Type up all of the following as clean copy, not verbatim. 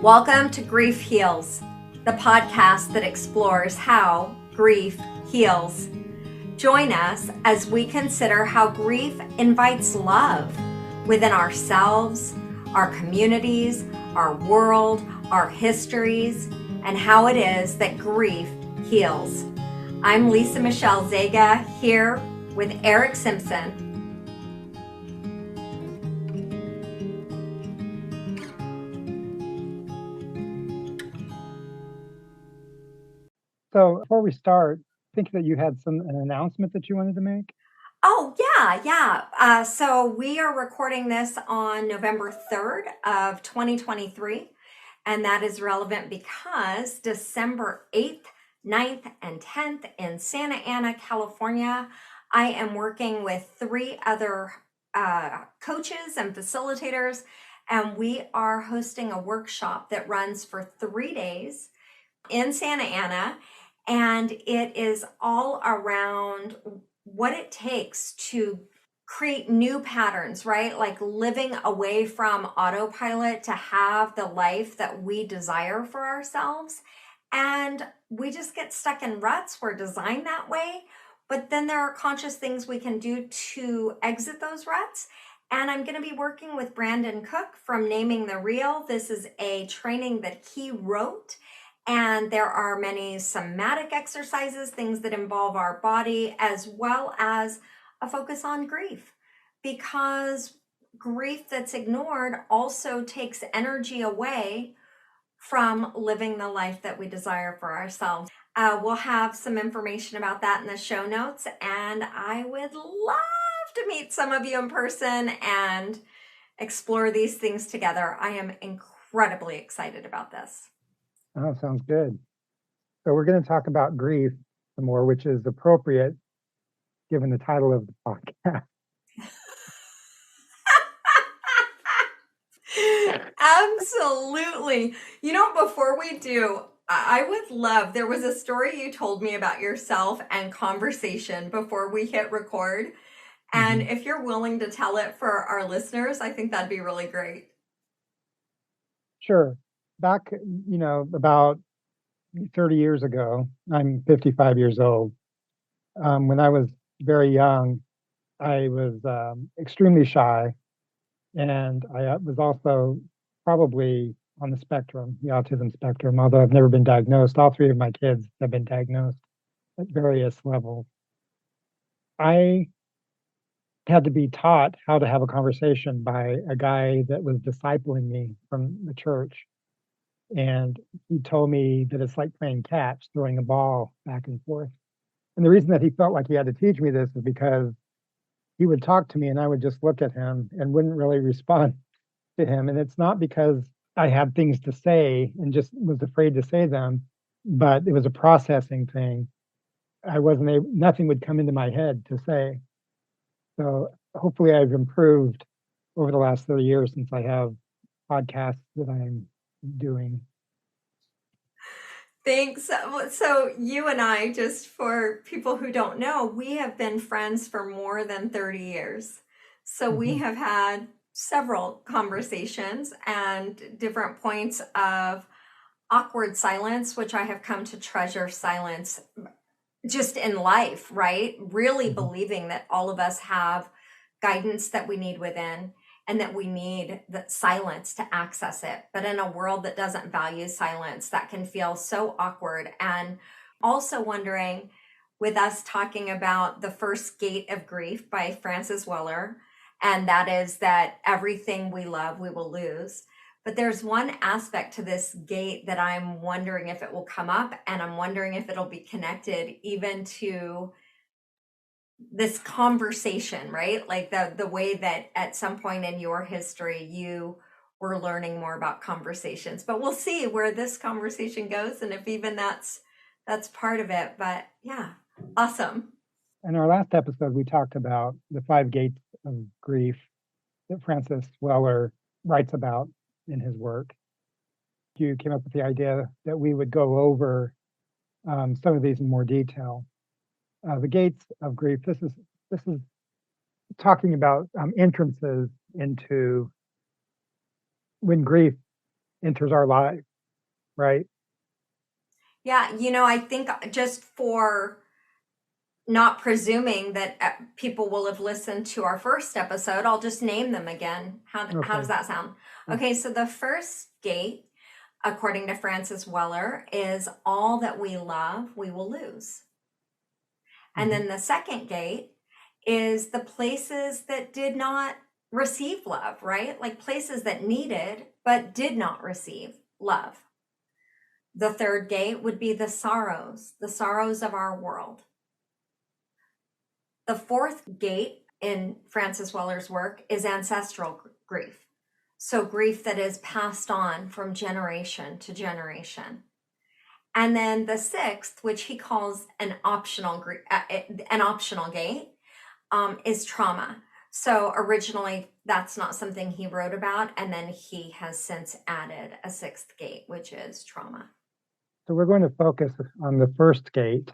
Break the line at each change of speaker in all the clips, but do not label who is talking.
Welcome to Grief Heals, the podcast that explores how grief heals. Join us as we consider how grief invites love within ourselves, our communities, our world, our histories, and how it is that grief heals. I'm Lisa Michelle Zega here with Eric Simpson.
So before we start, I think that you had an announcement that you wanted to make.
Oh, yeah. So we are recording this on November 3rd of 2023, and that is relevant because December 8th, 9th, and 10th in Santa Ana, California, I am working with three other coaches and facilitators, and we are hosting a workshop that runs for 3 days in Santa Ana, and it is all around what it takes to create new patterns, right? Like living away from autopilot to have the life that we desire for ourselves. And we just get stuck in ruts. We're designed that way. But then there are conscious things we can do to exit those ruts. And I'm going to be working with Brandon Cook from Naming the Real. This is a training that he wrote. And there are many somatic exercises, things that involve our body, as well as a focus on grief, because grief that's ignored also takes energy away from living the life that we desire for ourselves. We'll have some information about that in the show notes, and I would love to meet some of you in person and explore these things together. I am incredibly excited about this.
Oh, sounds good. So we're going to talk about grief some more, which is appropriate given the title of the podcast.
Absolutely. Before we do, I would love, there was a story you told me about yourself and conversation before we hit record. And if you're willing to tell it for our listeners, I think that'd be really great.
Sure. Back, about 30 years ago, I'm 55 years old. When I was very young, I was extremely shy, and I was also probably on the spectrum, the autism spectrum, although I've never been diagnosed. All three of my kids have been diagnosed at various levels. I had to be taught how to have a conversation by a guy that was discipling me from the church. And he told me that it's like playing catch, throwing a ball back and forth. And the reason that he felt like he had to teach me this is because he would talk to me and I would just look at him and wouldn't really respond to him. And it's not because I had things to say and just was afraid to say them, but it was a processing thing. Nothing would come into my head to say. So hopefully I've improved over the last 30 years since I have podcasts that I'm doing.
Thanks. So you and I, just for people who don't know, we have been friends for more than 30 years. So we have had several conversations and different points of awkward silence, which I have come to treasure silence just in life, right? Really believing that all of us have guidance that we need within and that we need the silence to access it. But in a world that doesn't value silence, that can feel so awkward. And also wondering, with us talking about The First Gate of Grief by Francis Weller, and that is that everything we love, we will lose. But there's one aspect to this gate that I'm wondering if it will come up, and I'm wondering if it'll be connected even to this conversation, right? Like the way that at some point in your history you were learning more about conversations. But we'll see where this conversation goes and if even that's part of it. But yeah, awesome.
In our last episode, we talked about the 5 gates of grief that Francis Weller writes about in his work. You came up with the idea that we would go over some of these in more detail. The gates of grief. This is talking about entrances into when grief enters our life, right?
Yeah, I think just for not presuming that people will have listened to our first episode, I'll just name them again. How does
Okay.
that sound? Okay, so the first gate, according to Francis Weller, is all that we love, we will lose. And
Mm-hmm.
then the second gate is the places that did not receive love, right? Like places that needed but did not receive love. The third gate would be the sorrows of our world. The fourth gate in Francis Weller's work is ancestral grief. So, grief that is passed on from generation to generation. And then the sixth, which he calls an optional gate, is trauma. So originally, that's not something he wrote about, and then he has since added a sixth gate, which is trauma.
So we're going to focus on the first gate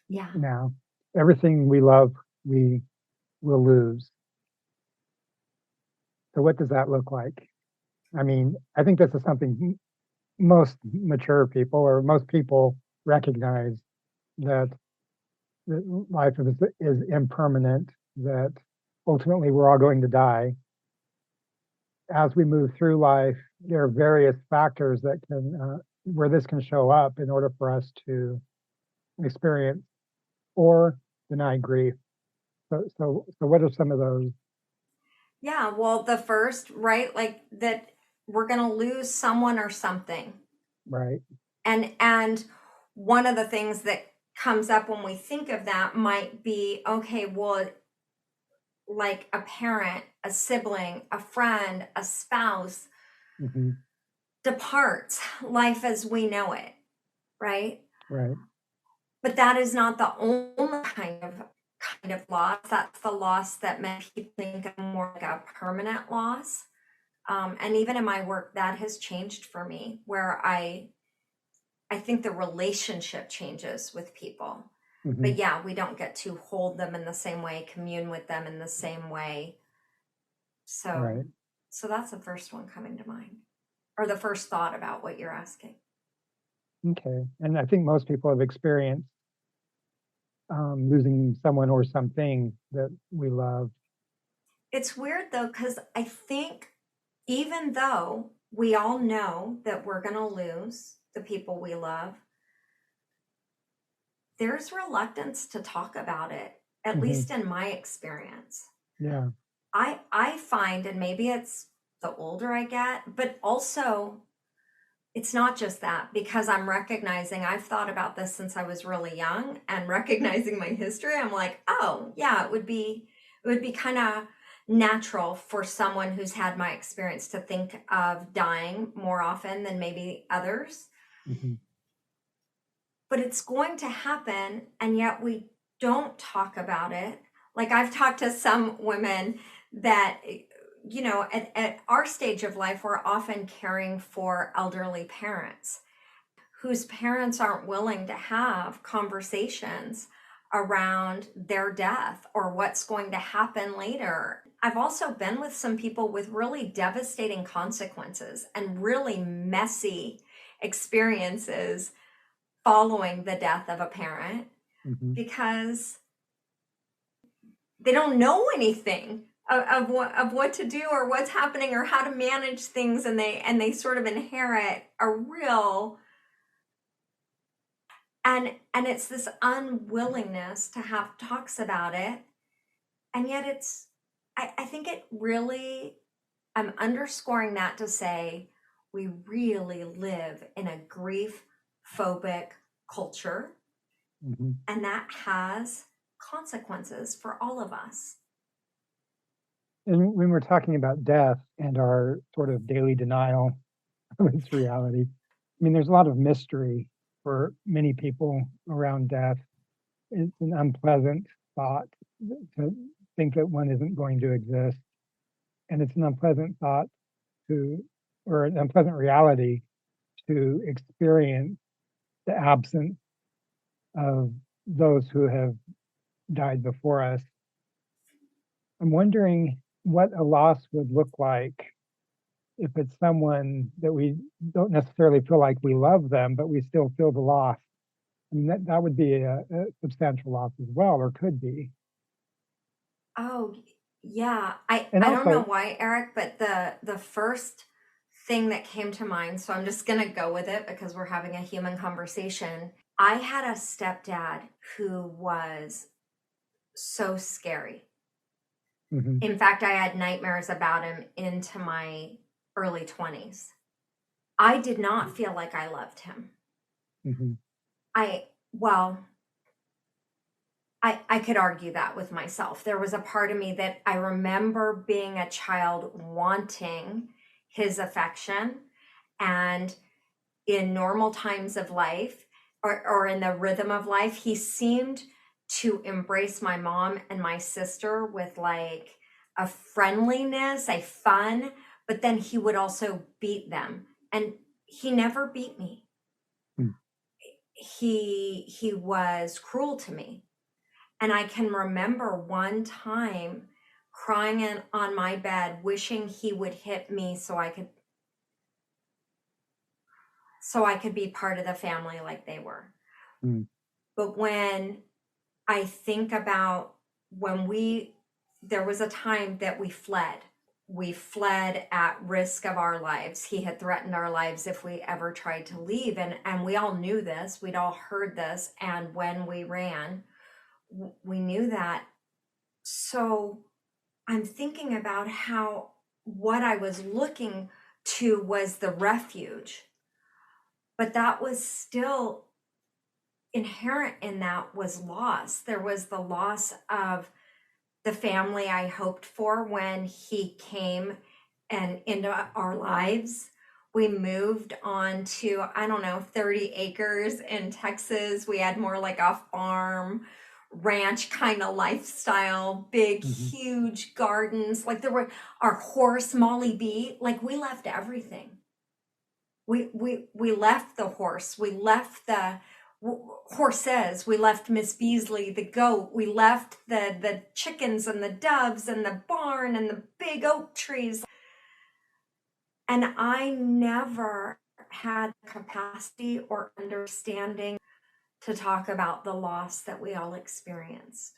Yeah.
now. Everything we love, we will lose. So what does that look like? I mean, I think this is something most mature people or most people recognize that life is impermanent, that ultimately we're all going to die. As we move through life, there are various factors that can, where this can show up in order for us to experience or deny grief. So what are some of those?
Yeah. Well, the first, right? Like that we're going to lose someone or something.
Right.
And one of the things that comes up when we think of that might be, okay, well, like a parent, a sibling, a friend, a spouse
Hmm.
departs life as we know it, right?
Right.
But that is not the only kind of loss. That's the loss that many people think of more like a permanent loss. And even in my work, that has changed for me, where I think the relationship changes with people.
Hmm.
But yeah, we don't get to hold them in the same way, commune with them in the same way. So
Right.
so that's the first one coming to mind. Or the first thought about what you're asking.
Okay. And I think most people have experienced losing someone or something that we love.
It's weird though, because I think even though we all know that we're going to lose the people we love, there's reluctance to talk about it, at
Hmm.
least in my experience.
Yeah.
I find, and maybe it's the older I get, but also it's not just that, because I'm recognizing I've thought about this since I was really young, and recognizing my history, I'm like, oh yeah, it would be kind of natural for someone who's had my experience to think of dying more often than maybe others.
Hmm.
But it's going to happen, and yet we don't talk about it. Like I've talked to some women that, at our stage of life, we're often caring for elderly parents whose parents aren't willing to have conversations around their death or what's going to happen later. I've also been with some people with really devastating consequences and really messy experiences following the death of a parent,
Hmm.
because they don't know anything of what to do or what's happening or how to manage things, and they sort of inherit a real, and it's this unwillingness to have talks about it. And yet I think it really, I'm underscoring that to say we really live in a grief phobic culture,
Hmm.
and that has consequences for all of us.
And when we're talking about death and our sort of daily denial of its reality, I mean, there's a lot of mystery for many people around death. It's an unpleasant thought to think that one isn't going to exist. And it's an unpleasant thought to, or an unpleasant reality to experience the absence of those who have died before us. I'm wondering what a loss would look like if it's someone that we don't necessarily feel like we love them, but we still feel the loss, I mean, that would be a substantial loss as well, or could be.
Oh, yeah. I
And
I don't know
also,
why, Eric, but the first thing that came to mind, so I'm just gonna go with it because we're having a human conversation. I had a stepdad who was so scary.
mhm,
In fact, I had nightmares about him into my early 20s. I did not feel like I loved him.
mhm,
Well, I could argue that with myself. There was a part of me that I remember being a child wanting his affection, and in normal times of life, or in the rhythm of life, he seemed to embrace my mom and my sister with like a friendliness, a fun, but then he would also beat them. And he never beat me.
mm.
He was cruel to me. And I can remember one time crying on my bed, wishing he would hit me so I could be part of the family like they were.
Mm.
But when I think about when there was a time that we fled. We fled at risk of our lives. He had threatened our lives if we ever tried to leave. And we all knew this. We'd all heard this. And when we ran, we knew that. So I'm thinking about how what I was looking to was the refuge, but that was still inherent in that was loss. There was the loss of the family I hoped for when he came and into our lives. We moved on to, I don't know, 30 acres in Texas. We had more like a farm, ranch kind of lifestyle, big,
Mhm.
huge gardens. Like there were our horse, Molly B. Like we left everything. We left the horse. We left the horses. We left Miss Beasley, the goat. We left the chickens and the doves and the barn and the big oak trees. And I never had capacity or understanding to talk about the loss that we all experienced.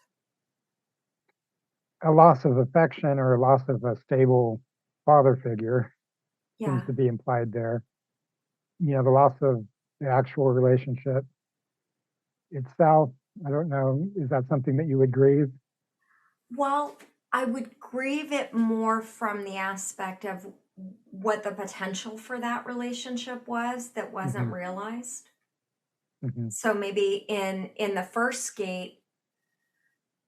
A loss of affection or a loss of a stable father figure seems
Yeah.
to be implied there. You know, the loss of the actual relationship itself, I don't know, is that something that you would grieve?
Well, I would grieve it more from the aspect of what the potential for that relationship was that wasn't
Hmm.
realized.
Hmm.
So maybe in the first skate,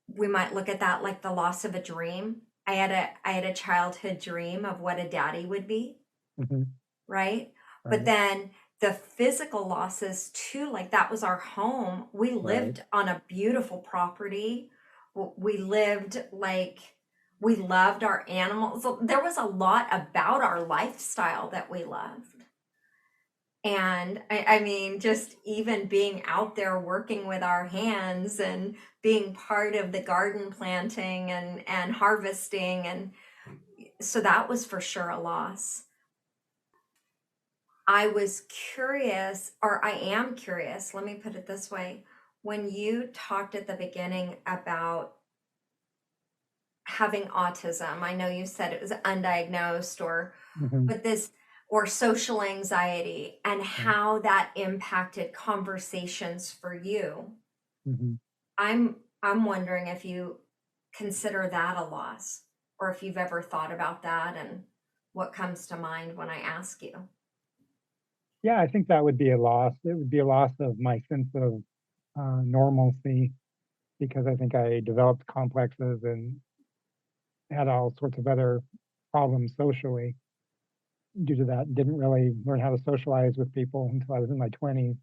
we might look at that like the loss of a dream. I had a childhood dream of what a daddy would be,
Hmm.
right? But
Right,
then the physical losses too, like that was our home. We
right.
lived on a beautiful property. We lived like we loved our animals. So there was a lot about our lifestyle that we loved. And I mean, just even being out there working with our hands and being part of the garden planting and harvesting. And so that was for sure a loss. I was curious, or I am curious, let me put it this way. When you talked at the beginning about having autism, I know you said it was undiagnosed
Hmm.
but this, or social anxiety, and
Right.
how that impacted conversations for you.
Hmm.
I'm wondering if you consider that a loss, or if you've ever thought about that and what comes to mind when I ask you.
Yeah, I think that would be a loss. It would be a loss of my sense of normalcy because I think I developed complexes and had all sorts of other problems socially due to that. Didn't really learn how to socialize with people until I was in my 20s.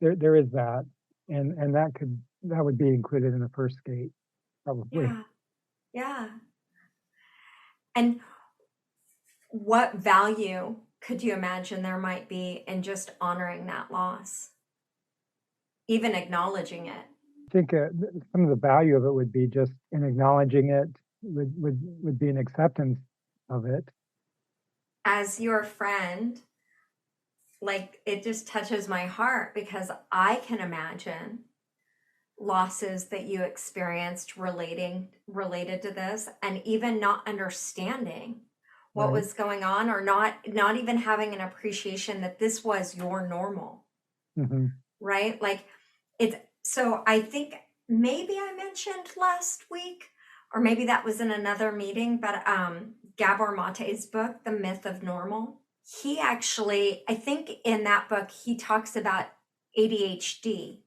There is that, and that would be included in the first skate probably.
Yeah, yeah. And what value could you imagine there might be in just honoring that loss, even acknowledging it?
I think some of the value of it would be just in acknowledging it would be an acceptance of it
as your friend, like it just touches my heart because I can imagine losses that you experienced related to this, and even not understanding what
Right.
was going on, or not even having an appreciation that this was your normal,
Hmm.
right? Like it's so I think maybe I mentioned last week, or maybe that was in another meeting, but Gabor Mate's book, The Myth of Normal, he actually, I think in that book he talks about ADHD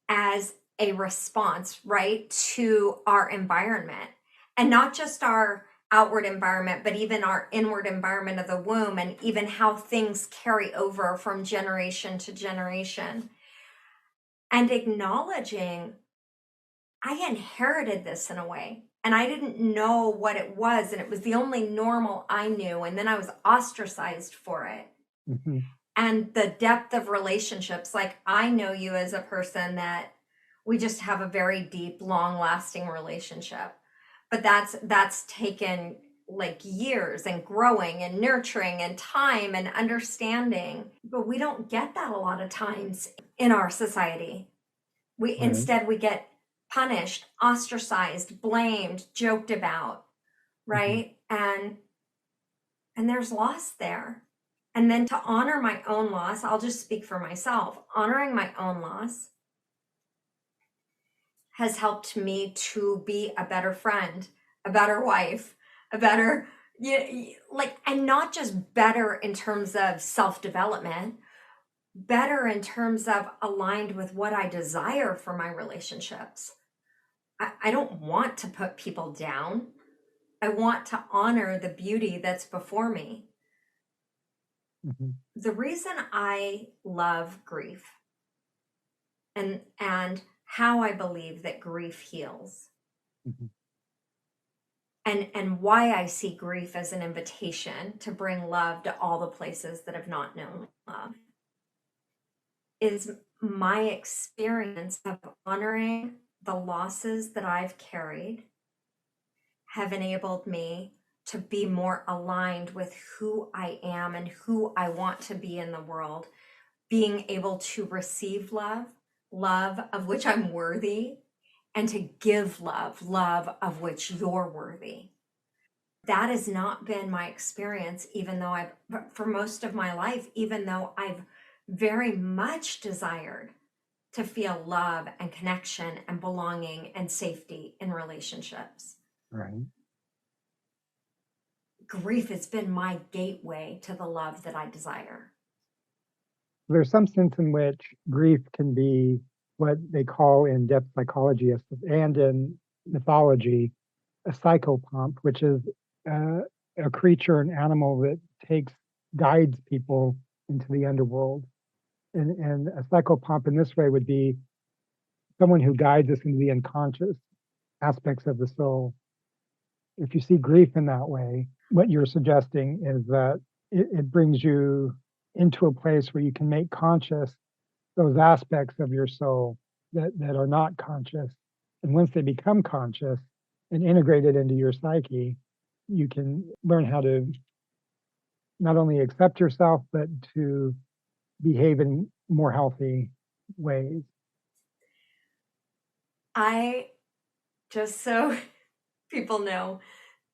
as a response, right, to our environment, and not just our outward environment, but even our inward environment of the womb, and even how things carry over from generation to generation. And acknowledging I inherited this in a way, and I didn't know what it was, and it was the only normal I knew, and then I was ostracized for it.
Hmm.
And the depth of relationships, like I know you as a person that we just have a very deep, long lasting relationship, but that's taken like years, and growing and nurturing and time and understanding, but we don't get that a lot of times in our society. We
Right.
instead we get punished, ostracized, blamed, joked about,
Hmm.
right? And there's loss there. And then to honor my own loss, I'll just speak for myself. Honoring my own loss has helped me to be a better friend, a better wife, a better, like, and not just better in terms of self development, better in terms of aligned with what I desire for my relationships. I don't want to put people down. I want to honor the beauty that's before me.
Hmm.
The reason I love grief, and how I believe that grief heals,
Hmm.
and why I see grief as an invitation to bring love to all the places that have not known love, is my experience of honoring the losses that I've carried have enabled me to be more aligned with who I am and who I want to be in the world, being able to receive love, love of which I'm worthy, and to give love, love of which you're worthy. That has not been my experience, even though for most of my life, even though I've very much desired to feel love and connection and belonging and safety in relationships.
Right.
Grief has been my gateway to the love that I desire.
There's some sense in which grief can be what they call in depth psychology and in mythology a psychopomp, which is uh, a creature, an animal that takes guides people into the underworld. And a psychopomp in this way would be someone who guides us into the unconscious aspects of the soul. If you see grief in that way, what you're suggesting is that it brings you into a place where you can make conscious those aspects of your soul that are not conscious. And once they become conscious and integrated into your psyche, you can learn how to not only accept yourself, but to behave in more healthy ways.
I just so people know,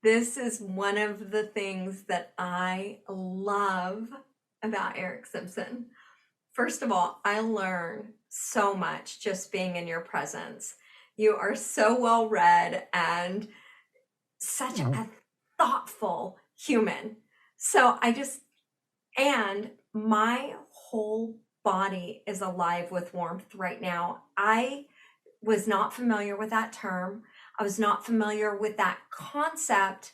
this is one of the things that I love about Eric Simpson. First of all, I learn so much just being in your presence. You are so well read and such
Oh,
a thoughtful human. So I just, and my whole body is alive with warmth right now. I was not familiar with that term. I was not familiar with that concept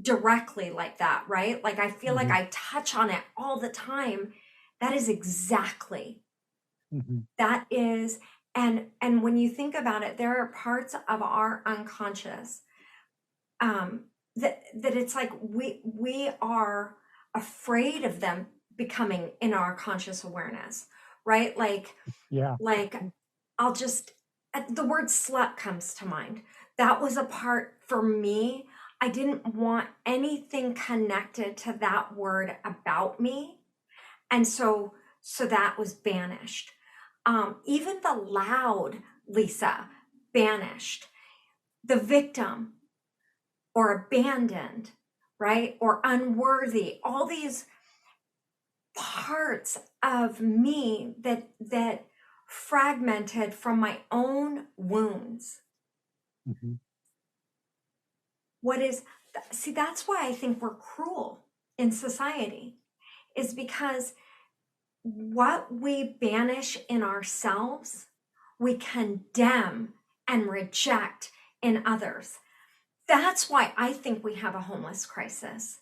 directly like that, right? Like I feel like
mhm,
I touch on it all the time. That is exactly,
mhm,
that is, and when you think about it, there are parts of our unconscious that it's like we are afraid of them becoming in our conscious awareness, right?
yeah,
Like I'll just, the word slut comes to mind. That was a part for me. I didn't want anything connected to that word about me. And so that was banished. Even the loud Lisa, banished. The victim or abandoned, right? Or unworthy, all these parts of me that fragmented from my own wounds.
Mhm.
See, that's why I think we're cruel in society, is because what we banish in ourselves, we condemn and reject in others. That's why I think we have a homeless crisis.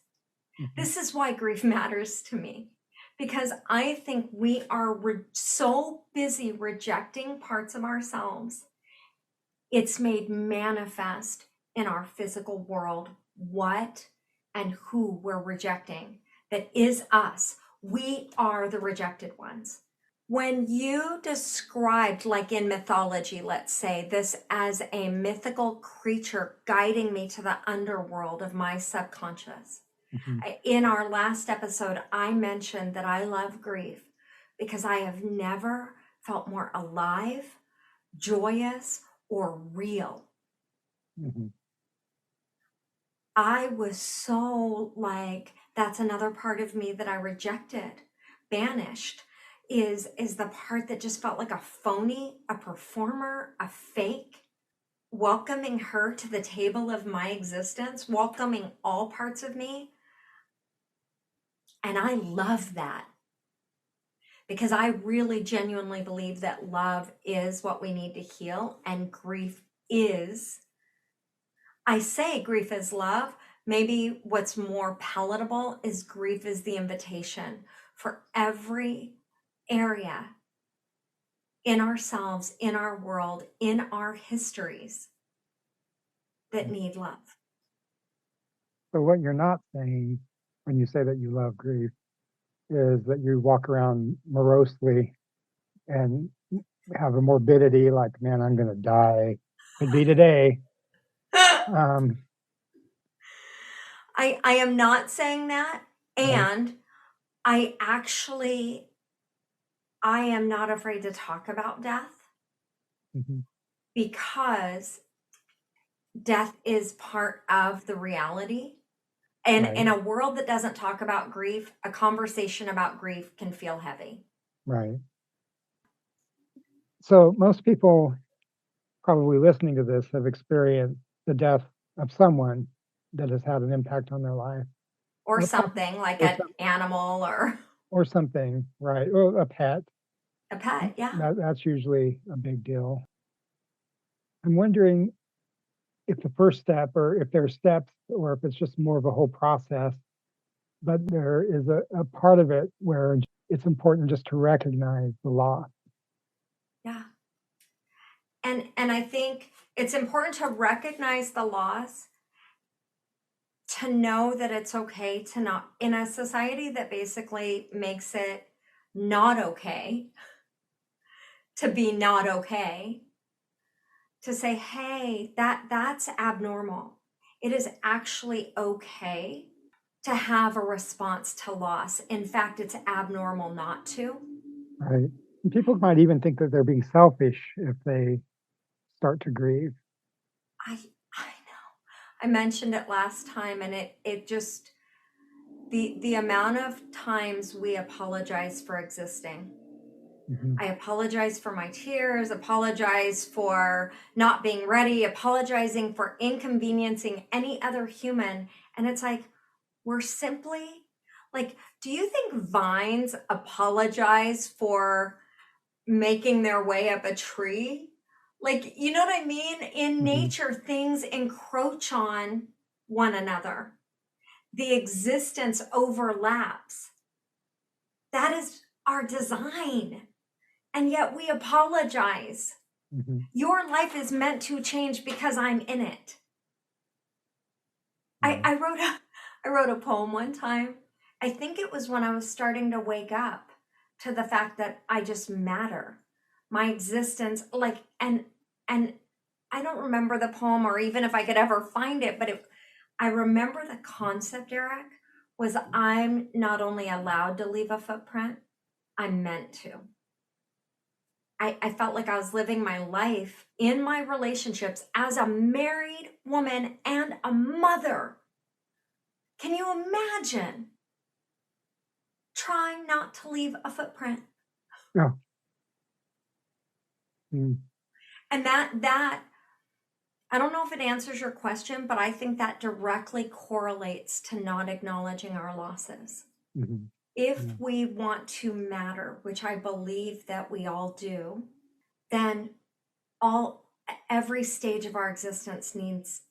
Mhm.
This is why grief matters to me, because I think we are so busy rejecting parts of ourselves. It's made manifest in our physical world what and who we're rejecting. That is us. We are the rejected ones. When you described, like in mythology, let's say, this as a mythical creature guiding me to the underworld of my subconscious,
Mhm.
in our last episode, I mentioned that I love grief because I have never felt more alive, joyous, or real.
Mhm.
I was so like, that's another part of me that I rejected, banished, is the part that just felt like a phony, a performer, a fake. Welcoming her to the table of my existence, welcoming all parts of me. And I love that, because I really genuinely believe that love is what we need to heal, and grief is. I say grief is love. Maybe what's more palatable is grief is the invitation for every area in ourselves, in our world, in our histories that need love.
So what you're not saying when you say that you love grief is that you walk around morosely and have a morbidity like, man, I'm going to die. Could be today. Um,
I am not saying that.
right.
And I am not afraid to talk about death,
Mhm.
because death is part of the reality. And
Right.
in a world that doesn't talk about grief, a conversation about grief can feel heavy.
Right. So most people probably listening to this have experienced the death of someone that has had an impact on their life,
Or
or
something like
or
an
some
animal or
or something, right? Or a pet.
a pet. Yeah.
That's usually a big deal. I'm wondering if the first step, or if there are steps, or if it's just more of a whole process, but there is a part of it where it's important just to recognize the loss.
Yeah. And I think it's important to recognize the loss, to know that it's okay to not, in a society that basically makes it not okay to be not okay, to say, hey, that's abnormal. It is actually okay to have a response to loss. In fact, it's abnormal not to.
Right. And people might even think that they're being selfish if they start to grieve.
I know. I mentioned it last time, and it just, the amount of times we apologize for existing.
Hmm.
I apologize for my tears, apologize for not being ready, apologizing for inconveniencing any other human. And it's like, we're simply like, do you think vines apologize for making their way up a tree? Like, you know what I mean? In
Hmm.
nature, things encroach on one another, the existence overlaps. That is our design. And yet we apologize.
Hmm.
Your life is meant to change because I'm in it.
Right.
I wrote a poem one time. I think it was when I was starting to wake up to the fact that I just matter. My existence, and I don't remember the poem or even if I could ever find it, but I remember the concept, Eric, was I'm not only allowed to leave a footprint, I'm meant to. I felt like I was living my life in my relationships as a married woman and a mother. Can you imagine trying not to leave a footprint?
No. Mm.
And that I don't know if it answers your question, but I think that directly correlates to not acknowledging our losses.
Mhm.
If
Yeah.
we want to matter, which I believe that we all do, then every stage of our existence needs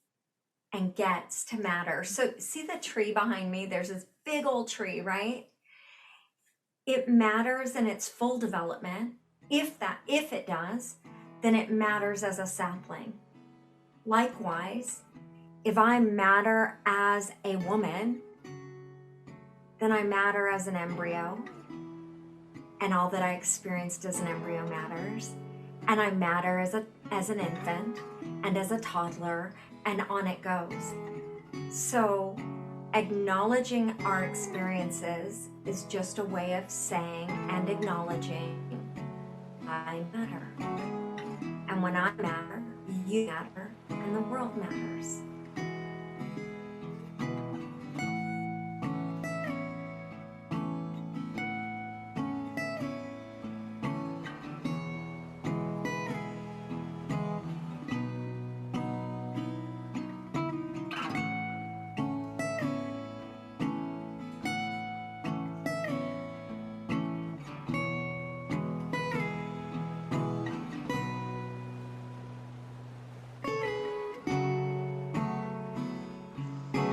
and gets to matter. So see the tree behind me? There's this big old tree, right? It matters in its full development. If it does, then it matters as a sapling. Likewise, if I matter as a woman, then I matter as an embryo, and all that I experienced as an embryo matters. And I matter as an infant and as a toddler, and on it goes. So acknowledging our experiences is just a way of saying and acknowledging I matter. And when I matter, you matter, and the world matters.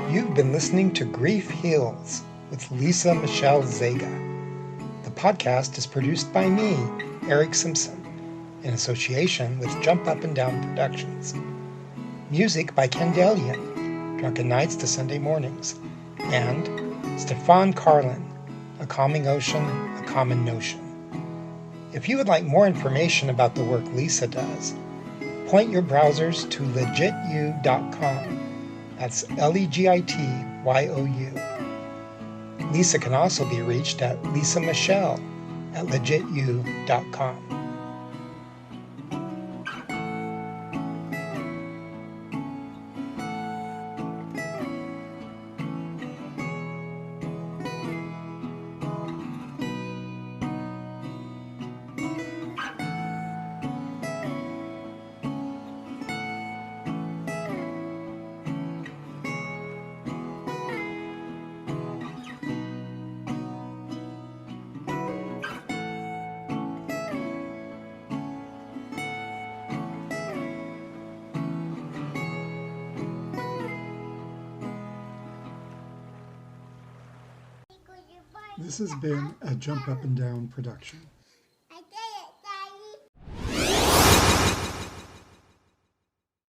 You've been listening to Grief Heals with Lisa Michelle Zega. The podcast is produced by me, Eric Simpson, in association with Jump Up and Down Productions. Music by Ken Dalian, Drunken Nights to Sunday Mornings, and Stefan Carlin, A Calming Ocean, A Common Notion. If you would like more information about the work Lisa does, point your browsers to legityou.com. That's LEGITYOU. Lisa can also be reached at lisamichelle@legityou.com.
This has been a Jump Up and Down production.